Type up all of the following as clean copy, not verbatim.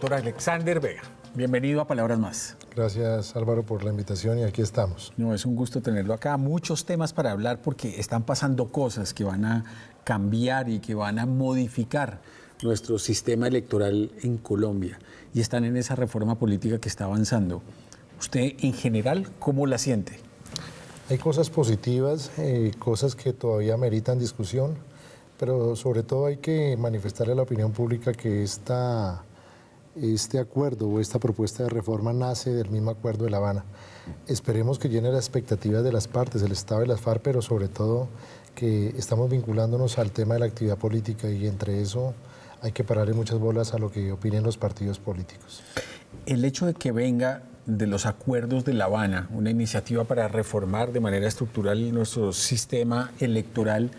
doctor Alexander Vega. Bienvenido a Palabras Más. Gracias, Álvaro, por la invitación y aquí estamos. No, es un gusto tenerlo acá. Muchos temas para hablar porque están pasando cosas que van a cambiar y que van a modificar nuestro sistema electoral en Colombia y están en esa reforma política que está avanzando. ¿Usted en general cómo la siente? Hay cosas positivas, cosas que todavía meritan discusión, pero sobre todo hay que manifestarle a la opinión pública que este acuerdo o esta propuesta de reforma nace del mismo acuerdo de La Habana. Esperemos que llene las expectativas de las partes, del Estado y las FARC, pero sobre todo que estamos vinculándonos al tema de la actividad política y entre eso hay que pararle muchas bolas a lo que opinen los partidos políticos. El hecho de que venga de los acuerdos de La Habana, una iniciativa para reformar de manera estructural nuestro sistema electoral,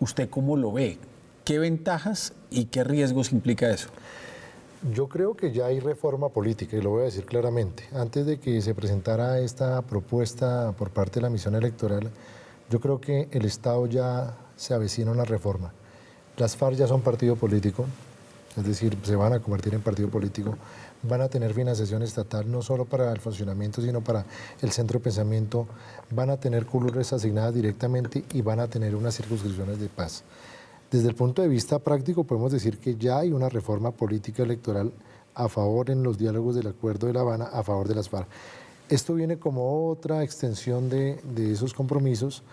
¿usted cómo lo ve? ¿Qué ventajas y qué riesgos implica eso? Yo creo que ya hay reforma política y lo voy a decir claramente. Antes de que se presentara esta propuesta por parte de la misión electoral, yo creo que el Estado ya se avecina una reforma. Las FARC ya son partido político, es decir, se van a convertir en partido político, van a tener financiación estatal no solo para el funcionamiento, sino para el centro de pensamiento, van a tener curules asignadas directamente y van a tener unas circunscripciones de paz. Desde el punto de vista práctico podemos decir que ya hay una reforma política electoral a favor en los diálogos del Acuerdo de La Habana, a favor de las FARC. Esto viene como otra extensión de esos compromisos,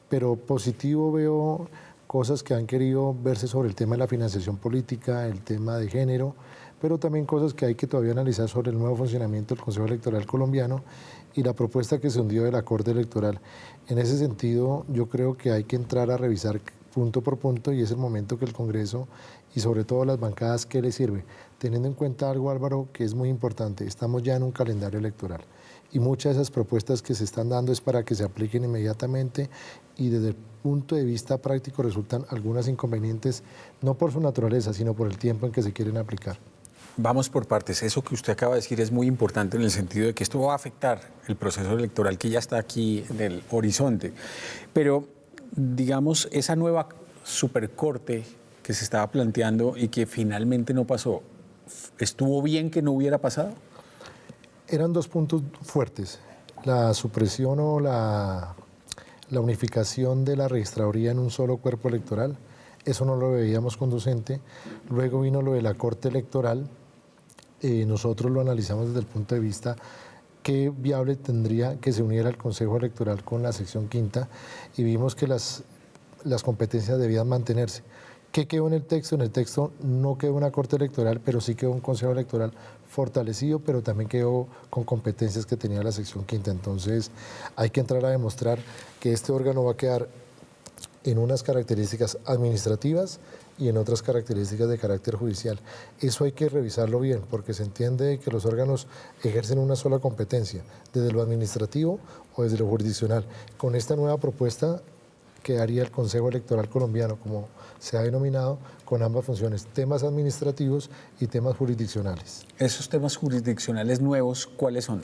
pero positivo veo cosas que han querido verse sobre el tema de la financiación política, el tema de género, pero también cosas que hay que todavía analizar sobre el nuevo funcionamiento del Consejo Electoral colombiano y la propuesta que se hundió de la Corte Electoral. En ese sentido, yo creo que hay que entrar a revisar punto por punto y es el momento que el Congreso y sobre todo las bancadas, ¿qué les sirve? Teniendo en cuenta algo, Álvaro, que es muy importante, estamos ya en un calendario electoral y muchas de esas propuestas que se están dando es para que se apliquen inmediatamente y desde el punto de vista práctico resultan algunas inconvenientes, no por su naturaleza, sino por el tiempo en que se quieren aplicar. Vamos por partes. Eso que usted acaba de decir es muy importante en el sentido de que esto va a afectar el proceso electoral que ya está aquí en el horizonte. Pero, digamos, esa nueva supercorte que se estaba planteando y que finalmente no pasó, ¿estuvo bien que no hubiera pasado? Eran dos puntos fuertes, la supresión o la unificación de la registraduría en un solo cuerpo electoral, eso no lo veíamos conducente. Luego vino lo de la Corte Electoral, nosotros lo analizamos desde el punto de vista qué viable tendría que se uniera el Consejo Electoral con la sección quinta y vimos que las competencias debían mantenerse. ¿Qué quedó en el texto? En el texto no quedó una Corte Electoral, pero sí quedó un Consejo Electoral fortalecido, pero también quedó con competencias que tenía la sección quinta. Entonces hay que entrar a demostrar que este órgano va a quedar en unas características administrativas y en otras características de carácter judicial. Eso hay que revisarlo bien, porque se entiende que los órganos ejercen una sola competencia, desde lo administrativo o desde lo jurisdiccional. Con esta nueva propuesta quedaría el Consejo Electoral colombiano, como se ha denominado, con ambas funciones, temas administrativos y temas jurisdiccionales. Esos temas jurisdiccionales nuevos, ¿cuáles son?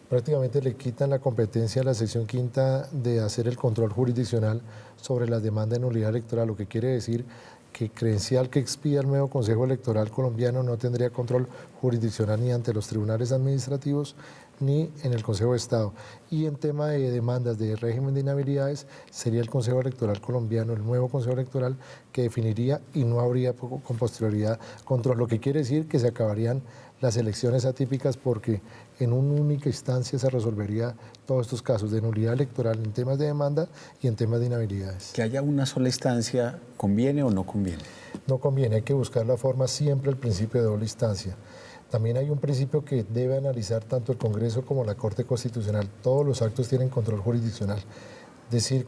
Prácticamente le quitan la competencia a la sección quinta de hacer el control jurisdiccional sobre las demandas de nulidad electoral, lo que quiere decir que credencial que expida el nuevo Consejo Electoral colombiano no tendría control jurisdiccional ni ante los tribunales administrativos ni en el Consejo de Estado. Y en tema de demandas de régimen de inhabilidades, sería el Consejo Electoral colombiano, el nuevo Consejo Electoral, que definiría y no habría con posterioridad control, lo que quiere decir que se acabarían las elecciones atípicas porque en una única instancia se resolvería todos estos casos de nulidad electoral en temas de demanda y en temas de inhabilidades. ¿Que haya una sola instancia conviene o no conviene? No conviene, hay que buscar la forma siempre el principio de doble instancia. También hay un principio que debe analizar tanto el Congreso como la Corte Constitucional. Todos los actos tienen control jurisdiccional. Decir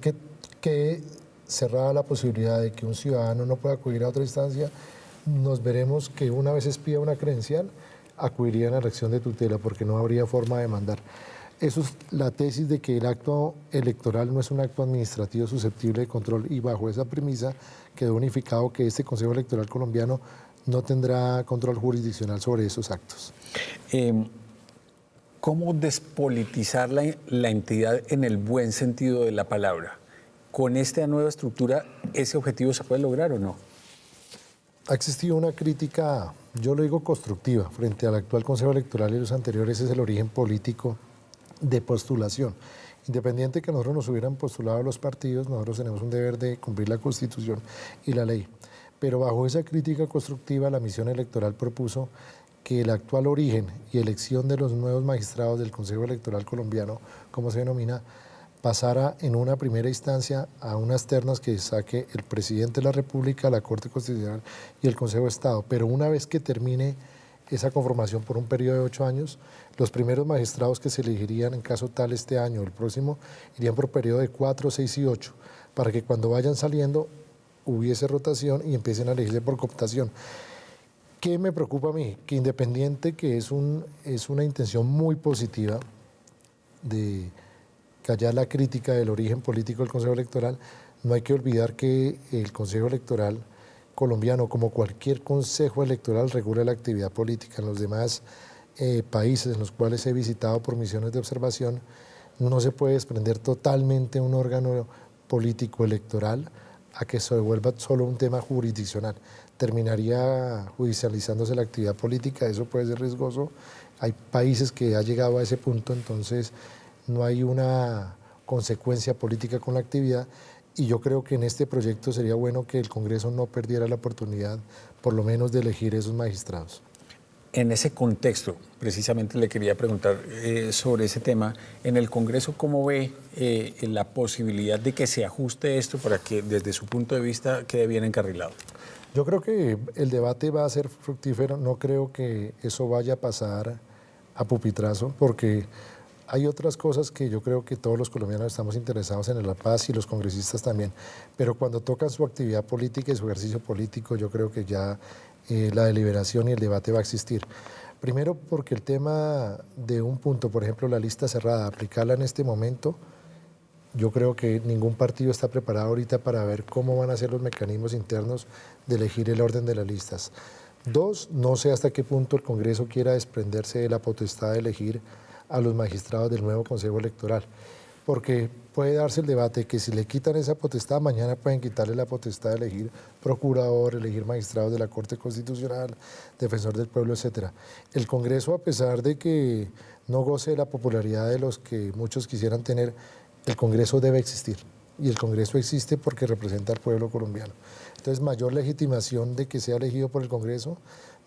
que cerrada la posibilidad de que un ciudadano no pueda acudir a otra instancia, nos veremos que una vez expida una credencial, acudirían a la acción de tutela porque no habría forma de demandar. Eso es la tesis de que el acto electoral no es un acto administrativo susceptible de control y bajo esa premisa quedó unificado que este Consejo Electoral colombiano no tendrá control jurisdiccional sobre esos actos. ¿Cómo despolitizar la entidad en el buen sentido de la palabra? ¿Con esta nueva estructura ese objetivo se puede lograr o no? ha existido una crítica, yo lo digo constructiva, frente al actual Consejo Electoral y los anteriores, es el origen político de postulación. Independiente que nosotros nos hubieran postulado los partidos, nosotros tenemos un deber de cumplir la Constitución y la ley. Pero bajo esa crítica constructiva, la misión electoral propuso que el actual origen y elección de los nuevos magistrados del Consejo Electoral colombiano, como se denomina, pasara en una primera instancia a unas ternas que saque el presidente de la República, la Corte Constitucional y el Consejo de Estado. Pero una vez que termine esa conformación por un periodo de 8 años, los primeros magistrados que se elegirían en caso tal este año o el próximo, irían por periodo de 4, 6 y 8, para que cuando vayan saliendo hubiese rotación y empiecen a elegirse por cooptación. ¿Qué me preocupa a mí? Que independiente que es una intención muy positiva de callar la crítica del origen político del Consejo Electoral, no hay que olvidar que el Consejo Electoral colombiano, como cualquier consejo electoral, regula la actividad política. En los demás países en los cuales he visitado por misiones de observación, no se puede desprender totalmente un órgano político electoral a que se vuelva solo un tema jurisdiccional. Terminaría judicializándose la actividad política, eso puede ser riesgoso. Hay países que ha llegado a ese punto, entonces no hay una consecuencia política con la actividad, y yo creo que en este proyecto sería bueno que el Congreso no perdiera la oportunidad, por lo menos, de elegir esos magistrados. En ese contexto, precisamente le quería preguntar sobre ese tema. En el Congreso, ¿cómo ve la posibilidad de que se ajuste esto para que desde su punto de vista quede bien encarrilado? Yo creo que el debate va a ser fructífero, no creo que eso vaya a pasar a pupitrazo, porque hay otras cosas que yo creo que todos los colombianos estamos interesados en la paz y los congresistas también, pero cuando tocan su actividad política y su ejercicio político, yo creo que ya la deliberación y el debate va a existir. Primero porque el tema de un punto, por ejemplo, la lista cerrada, aplicarla en este momento, yo creo que ningún partido está preparado ahorita para ver cómo van a ser los mecanismos internos de elegir el orden de las listas. Dos, no sé hasta qué punto el Congreso quiera desprenderse de la potestad de elegir a los magistrados del nuevo Consejo Electoral, porque puede darse el debate que si le quitan esa potestad, mañana pueden quitarle la potestad de elegir procurador, elegir magistrados de la Corte Constitucional, defensor del pueblo, etc. El Congreso, a pesar de que no goce de la popularidad de los que muchos quisieran tener, el Congreso debe existir, y el Congreso existe porque representa al pueblo colombiano. Entonces, mayor legitimación de que sea elegido por el Congreso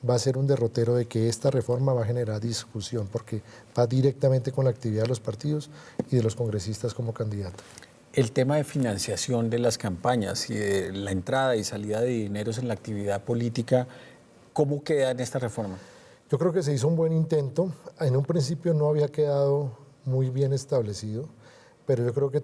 va a ser un derrotero de que esta reforma va a generar discusión, porque va directamente con la actividad de los partidos y de los congresistas como candidatos. El tema de financiación de las campañas y de la entrada y salida de dineros en la actividad política, ¿cómo queda en esta reforma? Yo creo que se hizo un buen intento. En un principio no había quedado muy bien establecido, pero yo creo que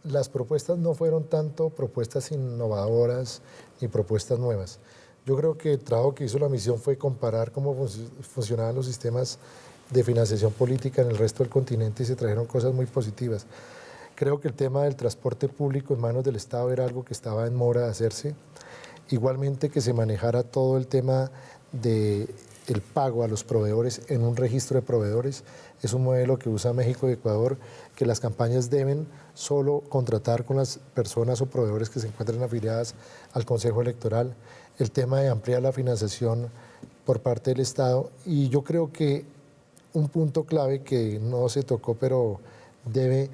las propuestas no fueron tanto propuestas innovadoras ni propuestas nuevas. Yo creo que el trabajo que hizo la misión fue comparar cómo funcionaban los sistemas de financiación política en el resto del continente, y se trajeron cosas muy positivas. Creo que el tema del transporte público en manos del Estado era algo que estaba en mora de hacerse. Igualmente, que se manejara todo el tema del pago a los proveedores en un registro de proveedores. Es un modelo que usa México y Ecuador, que las campañas deben solo contratar con las personas o proveedores que se encuentren afiliadas al Consejo Electoral. El tema de ampliar la financiación por parte del Estado, y yo creo que un punto clave que no se tocó pero debe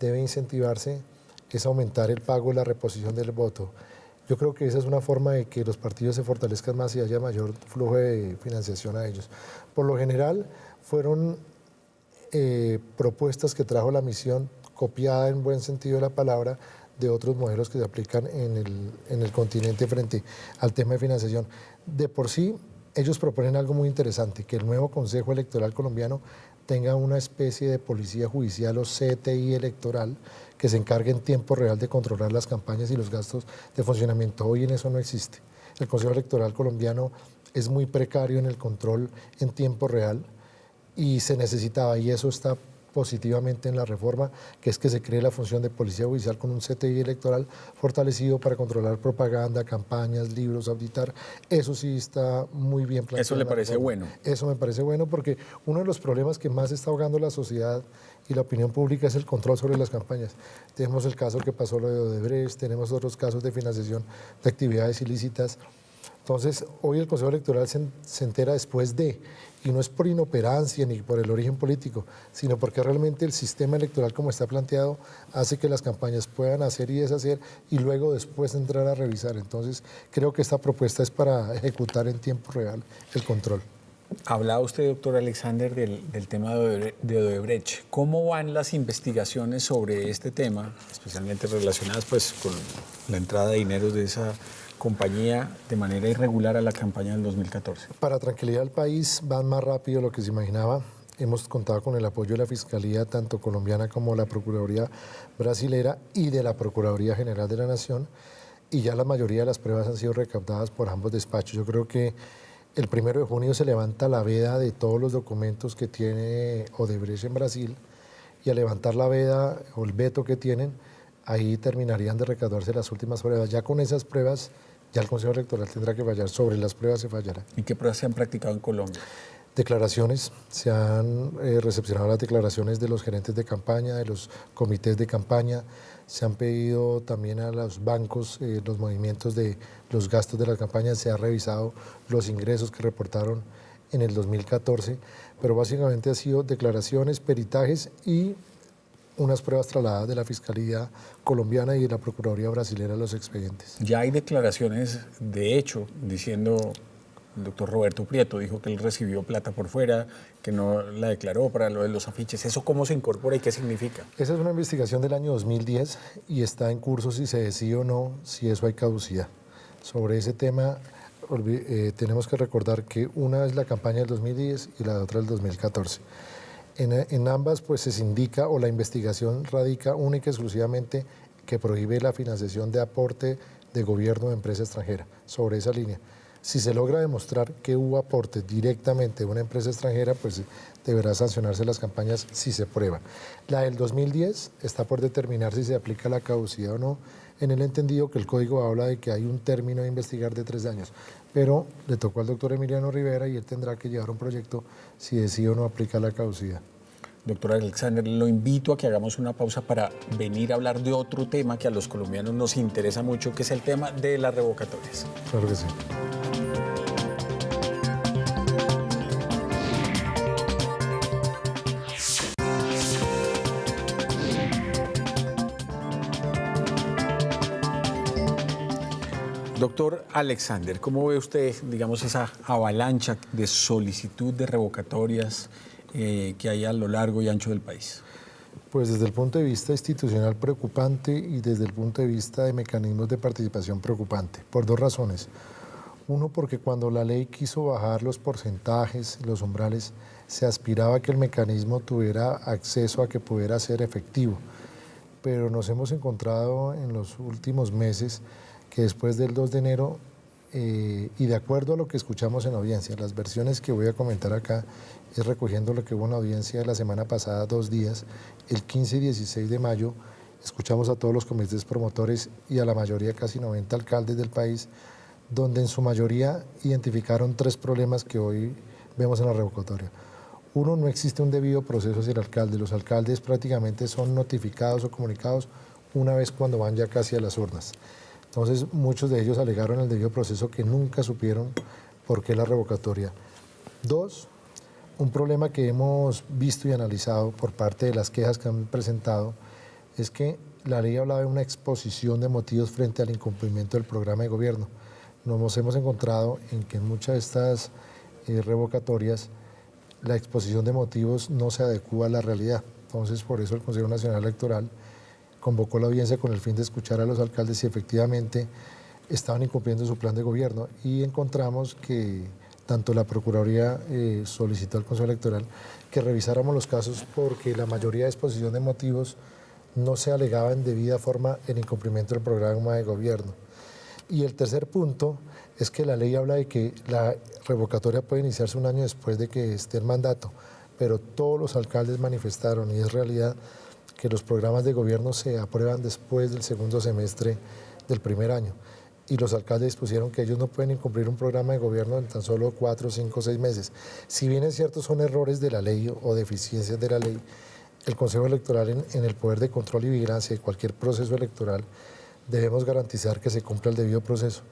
incentivarse es aumentar el pago y la reposición del voto. Yo creo que esa es una forma de que los partidos se fortalezcan más y haya mayor flujo de financiación a ellos. Por lo general fueron propuestas que trajo la misión, copiada en buen sentido de la palabra, de otros modelos que se aplican en el continente frente al tema de financiación. De por sí, ellos proponen algo muy interesante, que el nuevo Consejo Electoral colombiano tenga una especie de policía judicial o CTI electoral que se encargue en tiempo real de controlar las campañas y los gastos de funcionamiento. Hoy en eso no existe. El Consejo Electoral colombiano es muy precario en el control en tiempo real, y se necesitaba, y eso está positivamente en la reforma, que es que se cree la función de policía judicial con un CTI electoral fortalecido para controlar propaganda, campañas, libros, auditar. Eso sí está muy bien planteado. ¿Eso le parece bueno? Eso me parece bueno, porque uno de los problemas que más está ahogando la sociedad y la opinión pública es el control sobre las campañas. Tenemos el caso que pasó lo de Odebrecht, tenemos otros casos de financiación de actividades ilícitas. Entonces, hoy el Consejo Electoral se entera después de, y no es por inoperancia ni por el origen político, sino porque realmente el sistema electoral como está planteado hace que las campañas puedan hacer y deshacer y luego después entrar a revisar. Entonces, creo que esta propuesta es para ejecutar en tiempo real el control. Hablaba usted, doctor Alexander, del tema de Odebrecht. ¿Cómo van las investigaciones sobre este tema, especialmente relacionadas pues, con la entrada de dinero de esa compañía de manera irregular a la campaña del 2014? Para tranquilidad del país van más rápido de lo que se imaginaba. Hemos contado con el apoyo de la Fiscalía, tanto colombiana como la Procuraduría brasilera y de la Procuraduría General de la Nación, y ya la mayoría de las pruebas han sido recaudadas por ambos despachos. Yo creo que el 1 de junio se levanta la veda de todos los documentos que tiene Odebrecht en Brasil, y al levantar la veda o el veto que tienen, ahí terminarían de recaudarse las últimas pruebas. Ya con esas pruebas, ya el Consejo Electoral tendrá que fallar. Sobre las pruebas se fallará. ¿Y qué pruebas se han practicado en Colombia? Declaraciones, se han recepcionado las declaraciones de los gerentes de campaña, de los comités de campaña, se han pedido también a los bancos los movimientos de los gastos de la campaña, se han revisado los ingresos que reportaron en el 2014, pero básicamente ha sido declaraciones, peritajes y unas pruebas trasladadas de la Fiscalía colombiana y de la Procuraduría brasilera a los expedientes. Ya hay declaraciones, de hecho, diciendo, el doctor Roberto Prieto dijo que él recibió plata por fuera, que no la declaró para lo de los afiches. ¿Eso cómo se incorpora y qué significa? Esa es una investigación del año 2010 y está en curso si se decide o no si eso hay caducidad. Sobre ese tema tenemos que recordar que una es la campaña del 2010 y la otra del 2014. En ambas pues se indica o la investigación radica única y exclusivamente que prohíbe la financiación de aporte de gobierno de empresa extranjera, sobre esa línea. Si se logra demostrar que hubo aporte directamente de una empresa extranjera, pues deberá sancionarse las campañas si se prueba. La del 2010 está por determinar si se aplica la caducidad o no, en el entendido que el código habla de que hay un término de investigar de 3 años, pero le tocó al doctor Emiliano Rivera y él tendrá que llevar un proyecto si decide o no aplica la caducidad. Doctor Alexander, lo invito a que hagamos una pausa para venir a hablar de otro tema que a los colombianos nos interesa mucho, que es el tema de las revocatorias. Claro que sí. Doctor Alexander, ¿cómo ve usted, digamos, esa avalancha de solicitud de revocatorias que hay a lo largo y ancho del país? Pues desde el punto de vista institucional preocupante y desde el punto de vista de mecanismos de participación preocupante, por 2 razones. Uno, porque cuando la ley quiso bajar los porcentajes, los umbrales, se aspiraba a que el mecanismo tuviera acceso a que pudiera ser efectivo. Pero nos hemos encontrado en los últimos meses que después del 2 de enero, y de acuerdo a lo que escuchamos en audiencia, las versiones que voy a comentar acá es recogiendo lo que hubo en la audiencia de la semana pasada, 2 días, el 15 y 16 de mayo, escuchamos a todos los comités promotores y a la mayoría, casi 90 alcaldes del país, donde en su mayoría identificaron 3 problemas que hoy vemos en la revocatoria. Uno, no existe un debido proceso hacia el alcalde. Los alcaldes prácticamente son notificados o comunicados una vez cuando van ya casi a las urnas. Entonces, muchos de ellos alegaron el debido proceso que nunca supieron por qué la revocatoria. 2, un problema que hemos visto y analizado por parte de las quejas que han presentado es que la ley hablaba de una exposición de motivos frente al incumplimiento del programa de gobierno. Nos hemos encontrado en que en muchas de estas revocatorias la exposición de motivos no se adecúa a la realidad. Entonces, por eso el Consejo Nacional Electoral convocó la audiencia con el fin de escuchar a los alcaldes si efectivamente estaban incumpliendo su plan de gobierno, y encontramos que tanto la Procuraduría solicitó al Consejo Electoral que revisáramos los casos porque la mayoría de exposición de motivos no se alegaba en debida forma el incumplimiento del programa de gobierno. Y el tercer punto es que la ley habla de que la revocatoria puede iniciarse 1 año después de que esté el mandato, pero todos los alcaldes manifestaron, y es realidad, que los programas de gobierno se aprueban después del 2.º semestre del 1.er año. Y los alcaldes pusieron que ellos no pueden incumplir un programa de gobierno en tan solo 4, 5, 6 meses. Si bien es cierto son errores de la ley o deficiencias de la ley, el Consejo Electoral en el poder de control y vigilancia de cualquier proceso electoral debemos garantizar que se cumpla el debido proceso.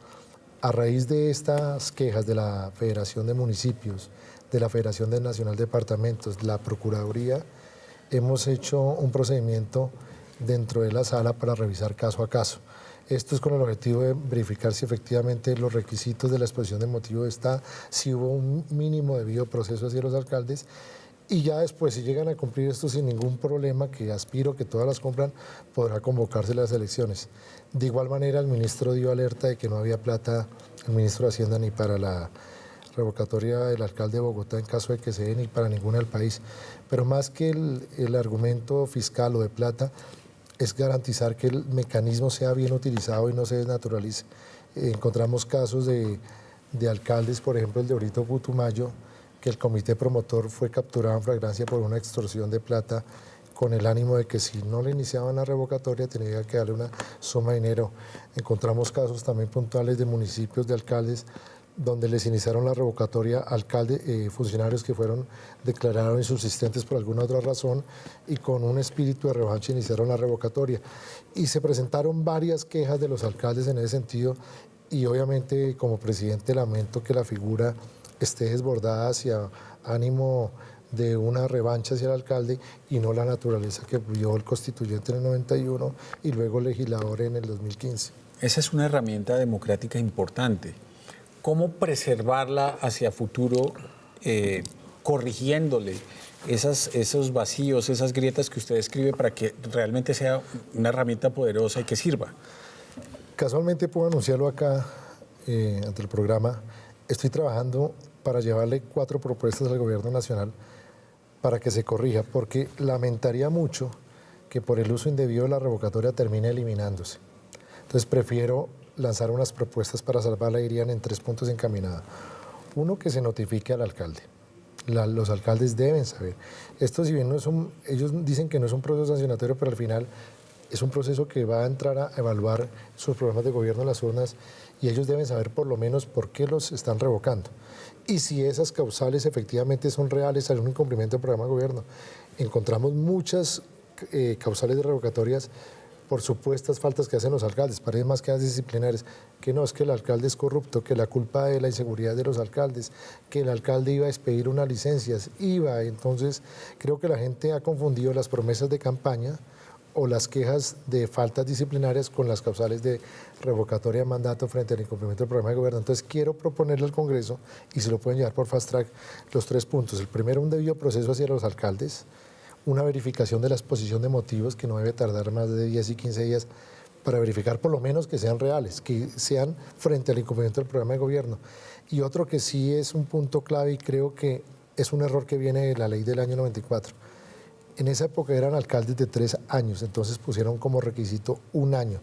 A raíz de estas quejas de la Federación de Municipios, de la Federación Nacional de Departamentos, la Procuraduría, hemos hecho un procedimiento dentro de la sala para revisar caso a caso. Esto es con el objetivo de verificar si efectivamente los requisitos de la exposición de motivo está, si hubo un mínimo debido proceso hacia los alcaldes, y ya después, si llegan a cumplir esto sin ningún problema, que aspiro que todas las cumplan, podrá convocarse las elecciones. De igual manera, el ministro dio alerta de que no había plata, el ministro de Hacienda, ni para la revocatoria del alcalde de Bogotá en caso de que se dé, ni para ninguna del país. Pero más que el argumento fiscal o de plata, es garantizar que el mecanismo sea bien utilizado y no se desnaturalice. Encontramos casos de alcaldes, por ejemplo el de Orito Putumayo, que el comité promotor fue capturado en flagrancia por una extorsión de plata con el ánimo de que si no le iniciaban la revocatoria tenía que darle una suma de dinero. Encontramos casos también puntuales de municipios, de alcaldes, donde les iniciaron la revocatoria funcionarios que fueron declarados insubsistentes por alguna otra razón y con un espíritu de revancha iniciaron la revocatoria. Y se presentaron varias quejas de los alcaldes en ese sentido y obviamente como presidente lamento que la figura esté desbordada hacia ánimo de una revancha hacia el alcalde y no la naturaleza que vio el constituyente en el 91 y luego el legislador en el 2015. Esa es una herramienta democrática importante. ¿Cómo preservarla hacia futuro, corrigiéndole esos vacíos, esas grietas que usted describe para que realmente sea una herramienta poderosa y que sirva? Casualmente puedo anunciarlo acá ante el programa. Estoy trabajando para llevarle 4 propuestas al gobierno nacional para que se corrija, porque lamentaría mucho que por el uso indebido de la revocatoria termine eliminándose. Entonces prefiero lanzar unas propuestas para salvarla, irían en 3 puntos encaminados. Uno, que se notifique al alcalde. Los alcaldes deben saber. Esto, si bien no es ellos dicen que no es un proceso sancionatorio, pero al final es un proceso que va a entrar a evaluar sus programas de gobierno en las urnas y ellos deben saber por lo menos por qué los están revocando. Y si esas causales efectivamente son reales a un incumplimiento del programa de gobierno. Encontramos muchas causales de revocatorias por supuestas faltas que hacen los alcaldes, parecen más que disciplinarias, que no, es que el alcalde es corrupto, que la culpa de la inseguridad de los alcaldes, que el alcalde iba a expedir unas licencias, entonces creo que la gente ha confundido las promesas de campaña o las quejas de faltas disciplinarias con las causales de revocatoria de mandato frente al incumplimiento del programa de gobierno. Entonces quiero proponerle al Congreso, y se lo pueden llevar por fast track, los 3 puntos. El primero, un debido proceso hacia los alcaldes, una verificación de la exposición de motivos que no debe tardar más de 10 y 15 días para verificar por lo menos que sean reales, que sean frente al incumplimiento del programa de gobierno. Y otro que sí es un punto clave y creo que es un error que viene de la ley del año 94. En esa época eran alcaldes de 3 años, entonces pusieron como requisito 1 año.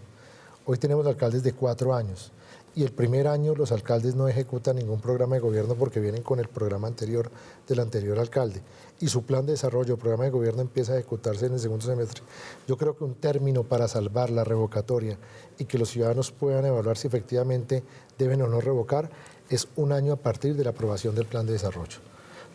Hoy tenemos alcaldes de 4 años. Y el primer año los alcaldes no ejecutan ningún programa de gobierno porque vienen con el programa anterior del anterior alcalde. Y su plan de desarrollo, programa de gobierno, empieza a ejecutarse en el segundo semestre. Yo creo que un término para salvar la revocatoria y que los ciudadanos puedan evaluar si efectivamente deben o no revocar es 1 año a partir de la aprobación del plan de desarrollo.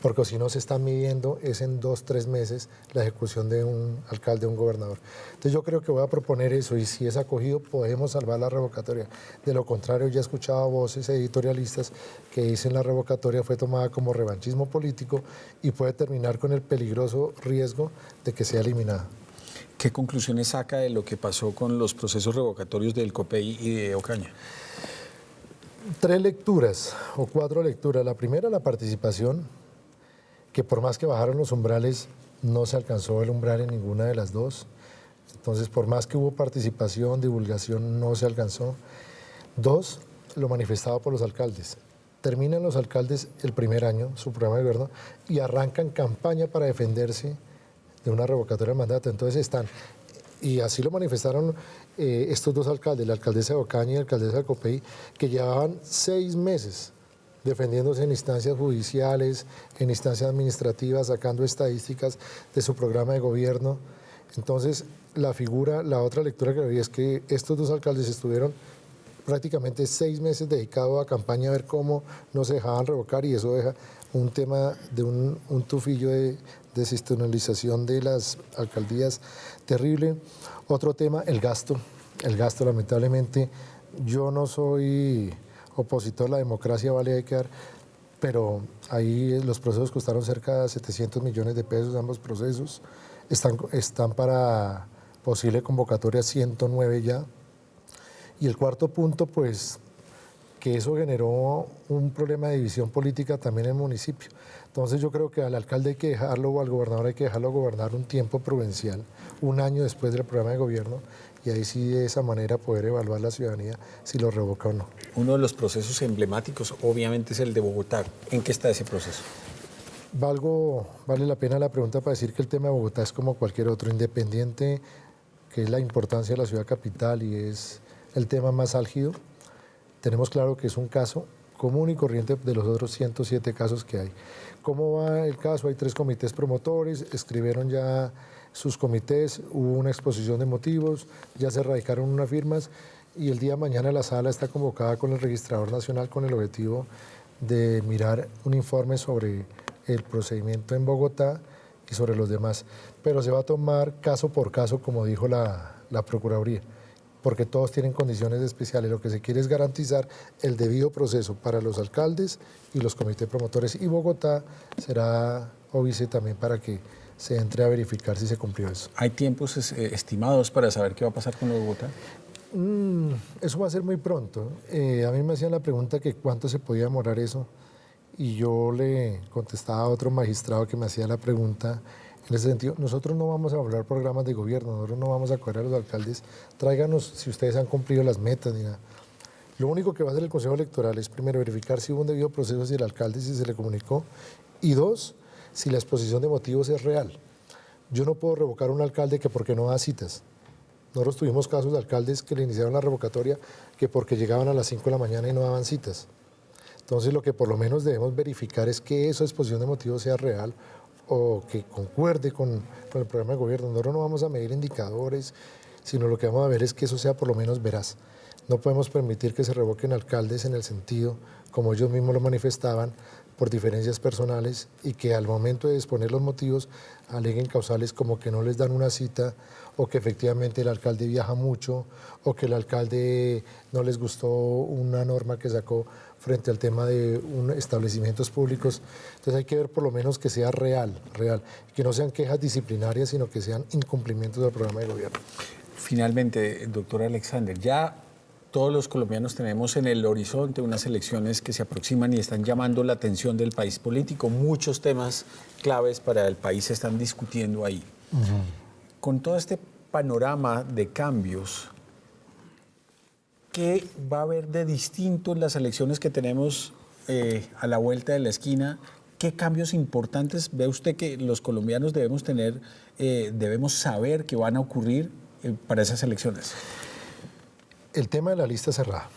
Porque si no se está midiendo es en 2-3 meses la ejecución de un alcalde o un gobernador. Entonces yo creo que voy a proponer eso y si es acogido podemos salvar la revocatoria. De lo contrario, ya he escuchado voces editorialistas que dicen la revocatoria fue tomada como revanchismo político y puede terminar con el peligroso riesgo de que sea eliminada. ¿Qué conclusiones saca de lo que pasó con los procesos revocatorios del COPEI y de Ocaña? 3 lecturas o 4 lecturas. La primera, la participación, que por más que bajaron los umbrales, no se alcanzó el umbral en ninguna de las 2. Entonces, por más que hubo participación, divulgación, no se alcanzó. 2, lo manifestado por los alcaldes. Terminan los alcaldes el primer año, su programa de gobierno, y arrancan campaña para defenderse de una revocatoria de mandato. Entonces están, y así lo manifestaron estos 2 alcaldes, la alcaldesa de Ocaña y la alcaldesa de COPEI, que llevaban 6 meses defendiéndose en instancias judiciales, en instancias administrativas, sacando estadísticas de su programa de gobierno. Entonces, la otra lectura que había es que estos 2 alcaldes estuvieron prácticamente 6 meses dedicados a campaña a ver cómo no se dejaban revocar y eso deja un tema de un tufillo de desinstitucionalización de las alcaldías terrible. Otro tema, el gasto. El gasto, lamentablemente, yo no soy opositor a la democracia, vale, hay que dar, pero ahí los procesos costaron cerca de 700 millones de pesos, ambos procesos, están para posible convocatoria 109 ya. Y el cuarto punto, pues, que eso generó un problema de división política también en el municipio. Entonces yo creo que al alcalde hay que dejarlo, o al gobernador hay que dejarlo gobernar un tiempo prudencial, un año después del programa de gobierno, y ahí sí de esa manera poder evaluar la ciudadanía si lo revoca o no. Uno de los procesos emblemáticos obviamente es el de Bogotá. ¿En qué está ese proceso? Vale la pena la pregunta para decir que el tema de Bogotá es como cualquier otro, independiente, que es la importancia de la ciudad capital y es el tema más álgido. Tenemos claro que es un caso común y corriente de los otros 107 casos que hay. ¿Cómo va el caso? Hay 3 comités promotores, escribieron ya sus comités, hubo una exposición de motivos, ya se radicaron unas firmas y el día de mañana la sala está convocada con el registrador nacional con el objetivo de mirar un informe sobre el procedimiento en Bogotá y sobre los demás. Pero se va a tomar caso por caso, como dijo la Procuraduría, porque todos tienen condiciones especiales. Lo que se quiere es garantizar el debido proceso para los alcaldes y los comités promotores. Y Bogotá será óbice también para que se entre a verificar si se cumplió eso. ¿Hay tiempos estimados para saber qué va a pasar con lo de Bogotá? Eso va a ser muy pronto. A mí me hacían la pregunta que cuánto se podía demorar eso y yo le contestaba a otro magistrado que me hacía la pregunta en ese sentido. Nosotros no vamos a hablar programas de gobierno, nosotros no vamos a coger a los alcaldes, tráiganos si ustedes han cumplido las metas ni nada. Lo único que va a hacer el Consejo Electoral es primero verificar si hubo un debido proceso, si el alcalde si se le comunicó, y 2, si la exposición de motivos es real. Yo no puedo revocar a un alcalde que porque no da citas. Nosotros tuvimos casos de alcaldes que le iniciaron la revocatoria que porque llegaban a las 5 de la mañana y no daban citas. Entonces lo que por lo menos debemos verificar es que esa exposición de motivos sea real o que concuerde con el programa de gobierno. Nosotros no vamos a medir indicadores, sino lo que vamos a ver es que eso sea por lo menos veraz. No podemos permitir que se revoquen alcaldes en el sentido, como ellos mismos lo manifestaban, por diferencias personales y que al momento de exponer los motivos aleguen causales como que no les dan una cita o que efectivamente el alcalde viaja mucho o que el alcalde no les gustó una norma que sacó frente al tema de establecimientos públicos. Entonces hay que ver por lo menos que sea real, que no sean quejas disciplinarias, sino que sean incumplimientos del programa de gobierno. Finalmente, doctor Alexander, ya todos los colombianos tenemos en el horizonte unas elecciones que se aproximan y están llamando la atención del país político. Muchos temas claves para el país se están discutiendo ahí. Con todo este panorama de cambios, ¿qué va a haber de distinto en las elecciones que tenemos a la vuelta de la esquina? ¿Qué cambios importantes ve usted que los colombianos debemos tener, debemos saber que van a ocurrir para esas elecciones? El tema de la lista cerrada.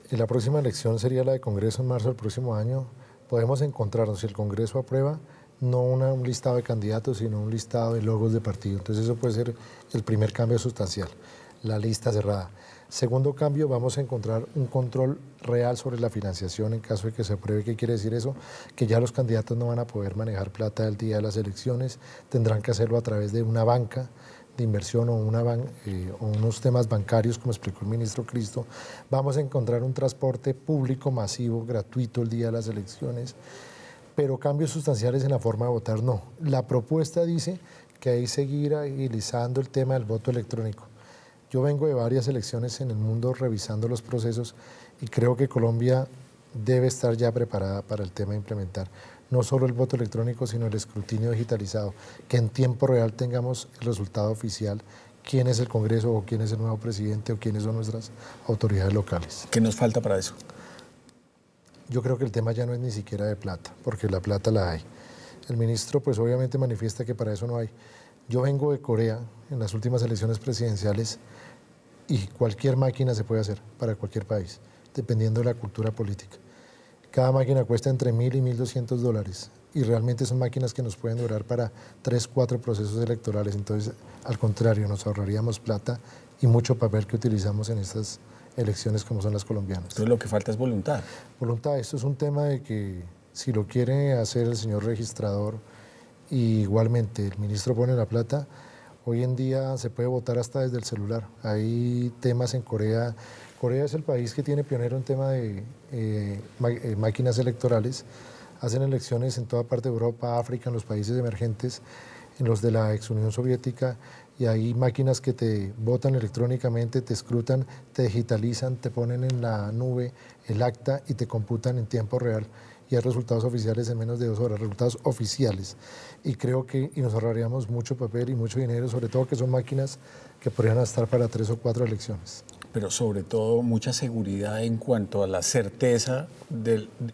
Y la próxima elección sería la de Congreso en marzo del próximo año. Podemos encontrarnos, si el Congreso aprueba, no un listado de candidatos, sino un listado de logos de partido. Entonces eso puede ser el primer cambio sustancial, la lista cerrada. Segundo cambio, vamos a encontrar un control real sobre la financiación en caso de que se apruebe. ¿Qué quiere decir eso? Que ya los candidatos no van a poder manejar plata el día de las elecciones, tendrán que hacerlo a través de una banca de inversión o unos temas bancarios, como explicó el ministro Cristo. Vamos a encontrar un transporte público masivo, gratuito el día de las elecciones, pero cambios sustanciales en la forma de votar no. La propuesta dice que hay que seguir agilizando el tema del voto electrónico. Yo vengo de varias elecciones en el mundo revisando los procesos y creo que Colombia debe estar ya preparada para el tema de implementar no solo el voto electrónico, sino el escrutinio digitalizado, que en tiempo real tengamos el resultado oficial, quién es el Congreso o quién es el nuevo presidente o quiénes son nuestras autoridades locales. ¿Qué nos falta para eso? Yo creo que el tema ya no es ni siquiera de plata, porque la plata la hay. El ministro pues obviamente manifiesta que para eso no hay. Yo vengo de Corea en las últimas elecciones presidenciales y cualquier máquina se puede hacer para cualquier país, dependiendo de la cultura política. Cada máquina cuesta entre $1.000 y $1.200 y realmente son máquinas que nos pueden durar para 3, 4 procesos electorales. Entonces, al contrario, nos ahorraríamos plata y mucho papel que utilizamos en estas elecciones como son las colombianas. Entonces lo que falta es voluntad. Voluntad, esto es un tema de que si lo quiere hacer el señor registrador y igualmente el ministro pone la plata, hoy en día se puede votar hasta desde el celular. Hay temas en Corea Corea es el país que tiene pionero en tema de máquinas electorales. Hacen elecciones en toda parte de Europa, África, en los países emergentes, en los de la ex Unión Soviética, y hay máquinas que te votan electrónicamente, te escrutan, te digitalizan, te ponen en la nube el acta y te computan en tiempo real. Y hay resultados oficiales en menos de 2 horas, resultados oficiales. Y creo que nos ahorraríamos mucho papel y mucho dinero, sobre todo que son máquinas que podrían estar para 3 o 4 elecciones. Pero sobre todo mucha seguridad en cuanto a la certeza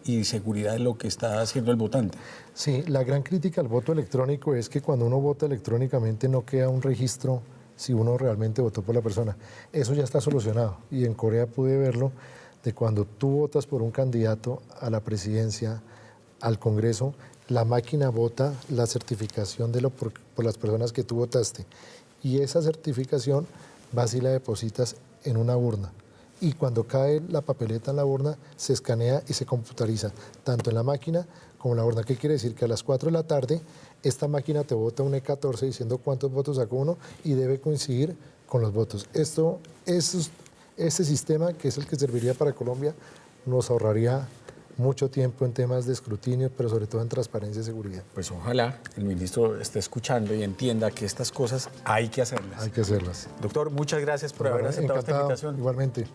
y seguridad de lo que está haciendo el votante. Sí, la gran crítica al voto electrónico es que cuando uno vota electrónicamente no queda un registro si uno realmente votó por la persona. Eso ya está solucionado y en Corea pude verlo, de cuando tú votas por un candidato a la presidencia, al Congreso, la máquina vota la certificación de por las personas que tú votaste, y esa certificación vas y la depositas en una urna. Y cuando cae la papeleta en la urna, se escanea y se computariza, tanto en la máquina como en la urna. ¿Qué quiere decir? Que a las 4 de la tarde esta máquina te vota un E14 diciendo cuántos votos sacó uno y debe coincidir con los votos. Este sistema, que es el que serviría para Colombia, nos ahorraría mucho tiempo en temas de escrutinio, pero sobre todo en transparencia y seguridad. Pues ojalá el ministro esté escuchando y entienda que estas cosas hay que hacerlas. Hay que hacerlas. Doctor, muchas gracias por haber aceptado esta invitación. Igualmente.